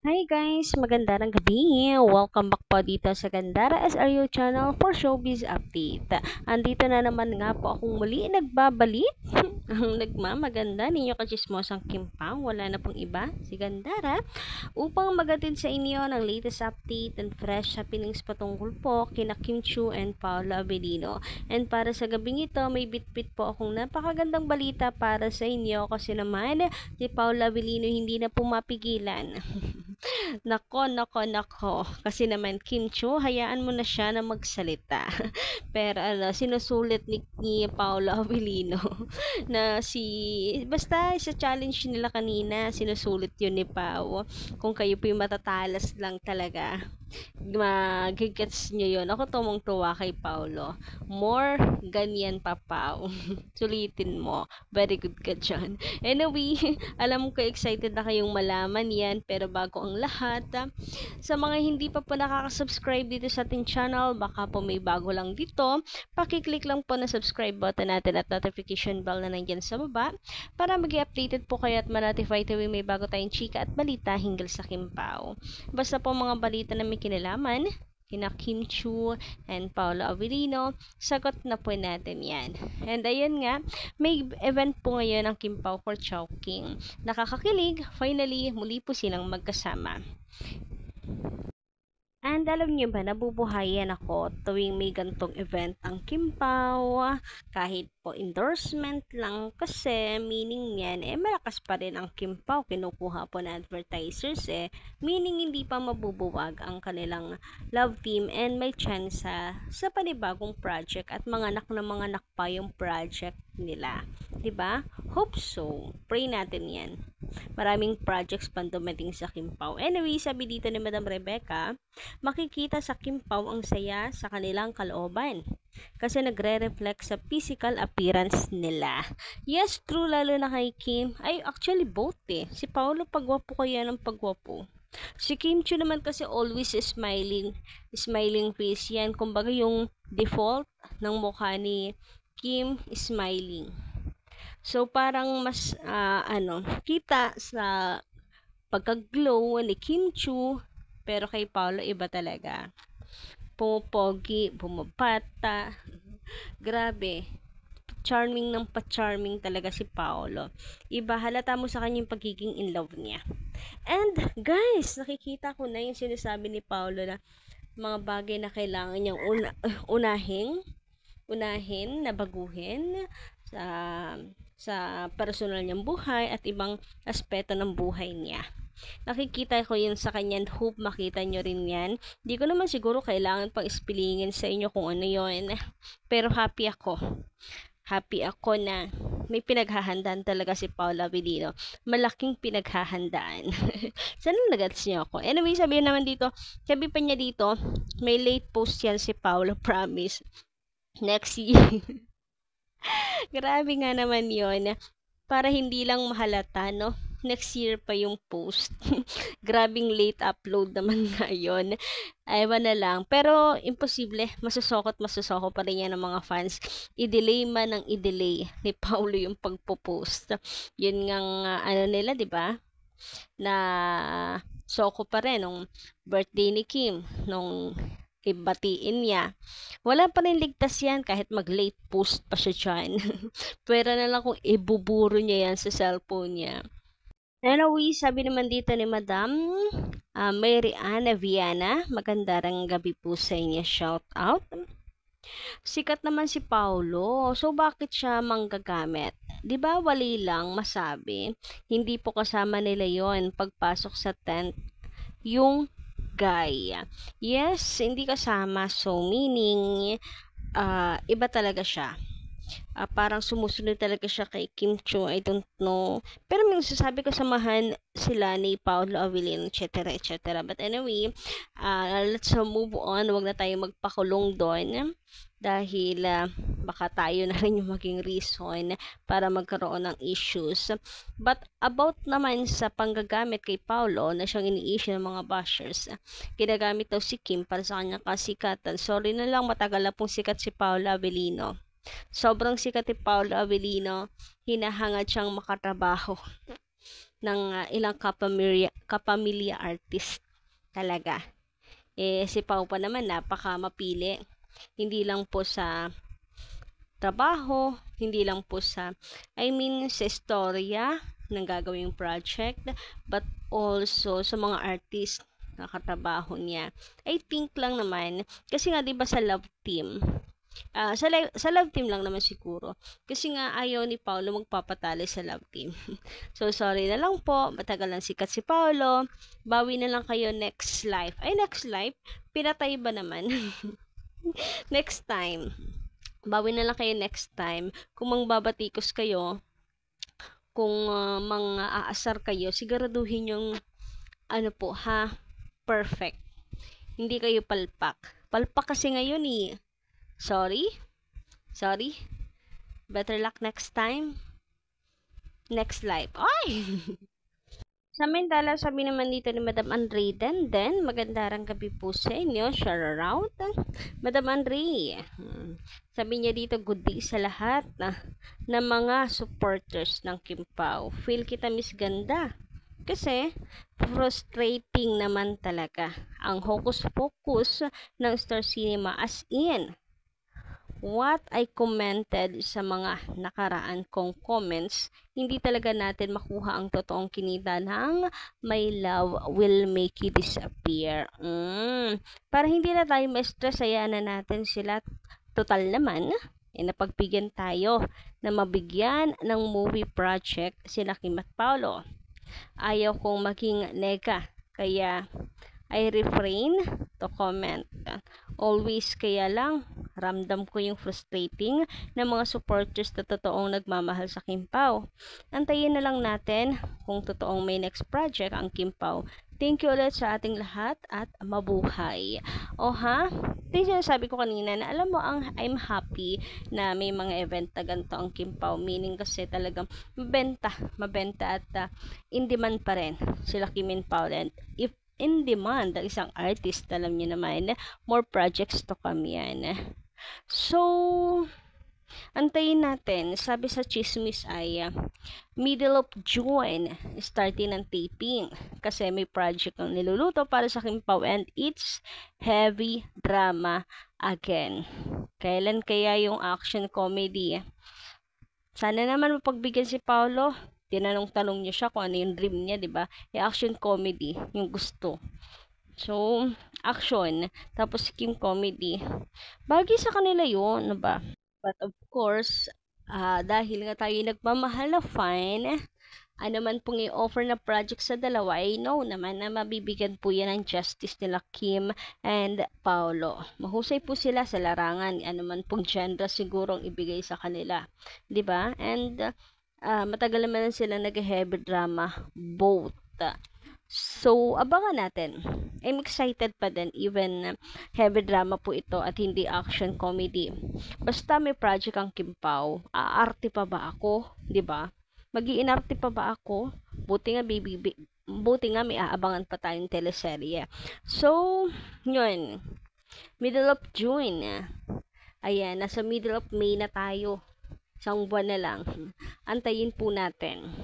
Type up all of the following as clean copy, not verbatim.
Hi guys! Magandang gabi! Welcome back po dito sa Gandara SRU channel for Showbiz Update. Andito na naman nga po akong muli nagbabalik. Ang nagmamaganda ninyo kachismosang Kimpang, wala na pong iba, si Gandara, upang magatid sa inyo ng latest update and fresh happenings patungkol po kina Kim Chiu and Paolo Avellino. And para sa gabing ito, may bit-bit po akong napakagandang balita para sa inyo kasi naman si Paolo Avellino hindi na po mapigilan. Nako. Kasi naman, Kim Chiu, hayaan mo na siya na magsalita. Pero sinusulit ni Paolo Avellino na basta sa challenge nila kanina, sinusulit yun ni Pao. Kung kayo po yung matatalas lang talaga, magigets nyo yun. Ako tumong-tuwa kay Paolo. More ganyan pa, Pao. Sulitin mo. Very good ka dyan. Anyway, alam ko excited na kayong malaman yan, pero bago ang lahat, sa mga hindi pa po nakaka-subscribe dito sa ating channel, baka po may bago lang dito, pakiclick lang po na subscribe button natin at notification bell na nandyan sa baba para maging updated po kayo at ma-notify tuwing may bago tayong chika at balita hinggil sa Kimpao. Basta po mga balita na may kinalaman kina Kim Chiu and Paolo Avellino, sagot na po natin yan. And ayun nga, may event po ngayon ang Kimpao for Chowking. Nakakakilig, finally, muli po silang magkasama. And alam niyo ba, nabubuhayan ako tuwing may gantong event ang Kimpao, kahit po endorsement lang kasi meaning niyan, malakas pa rin ang Kimpao, kinukuha po na advertisers meaning hindi pa mabubuwag ang kanilang love team and may chance sa panibagong project at mga anak pa yung project nila. 'Di ba? Hope so. Pray natin 'yan. Maraming projects pang dumating sa Kimpao. Anyway, sabi dito ni Madam Rebecca, makikita sa Kimpao ang saya sa kanilang kalooban kasi nagre-reflect sa physical appearance nila. Yes, true, lalo na kay Kim. Ay, actually both Si Paolo pagwapo kaya ng pagwapo. Si Kim Chiu naman kasi always smiling face yan. Kumbaga yung default ng mukha ni Kim smiling. So parang mas kita sa pagka-glow ni Kim Chiu, pero kay Paolo iba talaga. Pumopogi, bumabata. Grabe. Charming ng pa-charming talaga si Paolo. Iba, halata mo sa kanyang pagiging in love niya. And guys, nakikita ko na yung sinasabi ni Paolo na mga bagay na kailangan niyang unahin na baguhin sa personal niyang buhay at ibang aspeto ng buhay niya. Nakikita ko yun sa kanya and hope makita nyo rin yan. Di ko naman siguro kailangan pang ispilingin sa inyo kung ano yun. Pero happy ako. Happy ako na may pinaghahandaan talaga si Paolo Avellino. Malaking pinaghahandaan. Sana nagets niyo ako. Anyway, sabi pa niya dito, may late post yan si Paolo, promise. Next year. Grabe nga naman yon. Para hindi lang mahalata, no? Next year pa yung post. Grabing late upload naman ngayon. Ewan na lang. Pero, imposible. Masusoko pa rin yan ng mga fans. I-delay man ng i-delay ni Paulo yung pagpo-post. Yun nga nila, di ba? Na soko pa rin nung birthday ni Kim. Nung ibatiin niya. Wala pa rin ligtas yan kahit mag-late post pa siya dyan. Pwera na lang kung ibuburo niya yan sa cellphone niya. Anyway, sabi naman dito ni Madam Mary Anna Viana, magandang gabi po sa inyo, shout out. Sikat naman si Paulo, so bakit siya manggagamit? Di ba wali lang masabi? Hindi po kasama nila yon pagpasok sa tent yung guy. Yes, hindi kasama. So, meaning, iba talaga siya. Parang sumusunod talaga siya kay Kim Chiu. I don't know. Pero may sasabi ko samahan sila ni Paolo Avellino, etc. But anyway, let's move on. Huwag na tayo magpakulong doon. Dahil baka tayo na rin yung maging reason para magkaroon ng issues. But about naman sa panggagamit kay Paolo na siyang ini-issue ng mga bashers, ginagamit daw si Kim para sa kanyang kasikatan. Sorry na lang, matagal na pong sikat si Paolo Avellino. Sobrang sikat ni Paolo Avellino, hinahangad siyang makatrabaho. ng ilang kapamilya artist talaga. Si Pau pa naman napaka mapili. Hindi lang po sa trabaho, hindi lang po sa, sa istorya ng gagawing project, but also sa mga artist na katrabaho niya. I think lang naman, kasi nga 'di ba sa love team, sa love team lang naman siguro. Kasi nga ayaw ni Paolo magpapatali sa love team. So sorry na lang po, matagal lang sikat si Paolo. Bawi na lang kayo next life. Ay, next life? Pinatay ba naman? Next time. Bawi na lang kayo next time. Kung mangbabatikos kayo, kung mga aasar kayo, siguraduhin yung po ha, perfect. Hindi kayo palpak. Palpak kasi ngayon eh. Sorry? Better luck next time. Next life. Ay! Samantala, sabi naman dito ni Madam Andre, then, magandang gabi po sa inyo, share around. Madam Andre, sabi niya dito, good day sa lahat na mga supporters ng Kim Pao. Feel kita, Miss Ganda. Kasi, frustrating naman talaga ang hocus-pocus ng Star Cinema, as in, what I commented sa mga nakaraan kong comments, hindi talaga natin makuha ang totoong kinita ng My Love Will Make You Disappear. Para hindi na tayo ma-stress, hayaan na natin sila. Total naman, napagbigyan tayo na mabigyan ng movie project sila Kim at Paolo. Ayaw kong maging nega, kaya I refrain to comment. Always kaya lang, ramdam ko yung frustrating ng mga supporters na totoong nagmamahal sa Kim Pao. Antayin na lang natin kung totoong may next project ang Kim Pao. Thank you ulit sa ating lahat at mabuhay. Ito yung sabi ko kanina na alam mo, I'm happy na may mga event na ganito ang Kim Pao. Meaning kasi talagang mabenta at in demand pa rin sila Kim and Pao. And if in demand ang isang artist, alam niyo naman, more projects to come yan. So, antayin natin. Sabi sa chismis ay middle of June starting ng taping kasi may project ang niluluto para sa Kim Pao and it's heavy drama again. Kailan kaya yung action comedy? Sana naman mapagbigyan si Paolo. Tinanong-tanong niya siya kung ano yung dream niya, 'di ba? Action comedy yung gusto. So, action, tapos Kim comedy. Bagay sa kanila 'yon, 'no ba? But of course, dahil nga tayo nagmamahal na fine, ano man pong i-offer na project sa dalawa, I know naman na mabibigyan po yan ng justice nila Kim and Paolo. Mahusay po sila sa larangan, ano man pong genre siguro ang ibigay sa kanila, 'di ba? And matagal naman sila nag-heavy drama both. So, abangan natin. I'm excited pa din, even heavy drama po ito at hindi action comedy. Basta may project ang Kim Pao, aarte pa ba ako? 'Di ba? Mag-iinarte pa ba ako? Buti nga may aabangan pa tayong teleserye. So, yun. Middle of June. Ayan, nasa middle of May na tayo. Isang buwan na lang. Antayin po natin.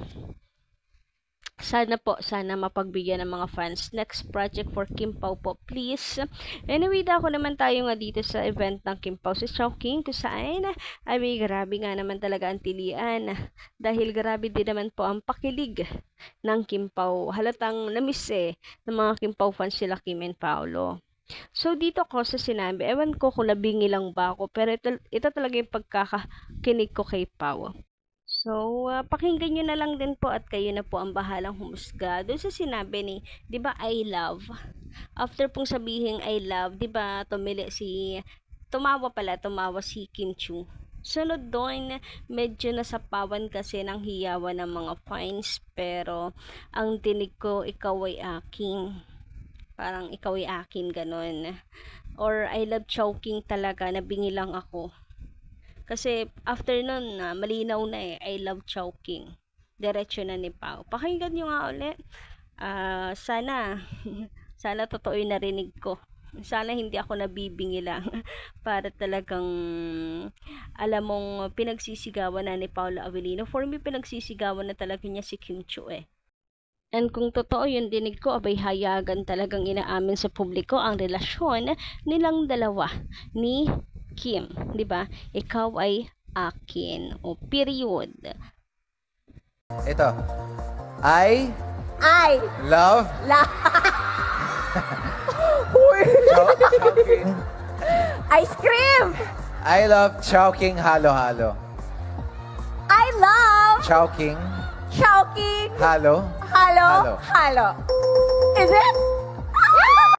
Sana mapagbigyan ng mga fans. Next project for Kim Pao po, please. Anyway, ako naman tayo nga dito sa event ng Kim Pao sa Chowking, kung saan ay may grabe nga naman talaga ang tilian. Dahil grabe din naman po ang pakilig ng Kim Pao. Halatang namiss ng mga Kim Pao fans sila Kim and Paolo. So, dito ko sa sinabi, ewan ko kung nabingi lang ba ako, pero ito talaga yung pagkakakinig ko kay Pao. So, pakinggan nyo na lang din po at kayo na po ang bahalang humusga. Doon sa sinabi ni, di ba, I love. After pong sabihin I love, di ba, tumawa si Kim Chu. Sunod doon, medyo nasapawan kasi ng hiyawan ng mga fans, pero ang tinig ko, ikaw ay aking. Parang ikaw ay akin, ganun. Or I love choking talaga, nabingi lang ako. Kasi after nun, malinaw na I love choking. Diretso na ni Pao. Pakinggan nyo nga ulit. Sana totoo yung narinig ko. Sana hindi ako nabibingi lang. Para talagang, alam mong, pinagsisigawan na ni Paolo Avellino. For me, pinagsisigawan na talaga niya si Kim Chu And kung totoo yung dinig ko, abay hayagan talagang inaamin sa publiko ang relasyon nilang dalawa ni Kim. 'Di ba? Ikaw ay akin. O period. Ito. I I love Huy! Chowking. Ice cream! I love Chowking halo-halo. I love Chowking Chowking halo. halo. Is it?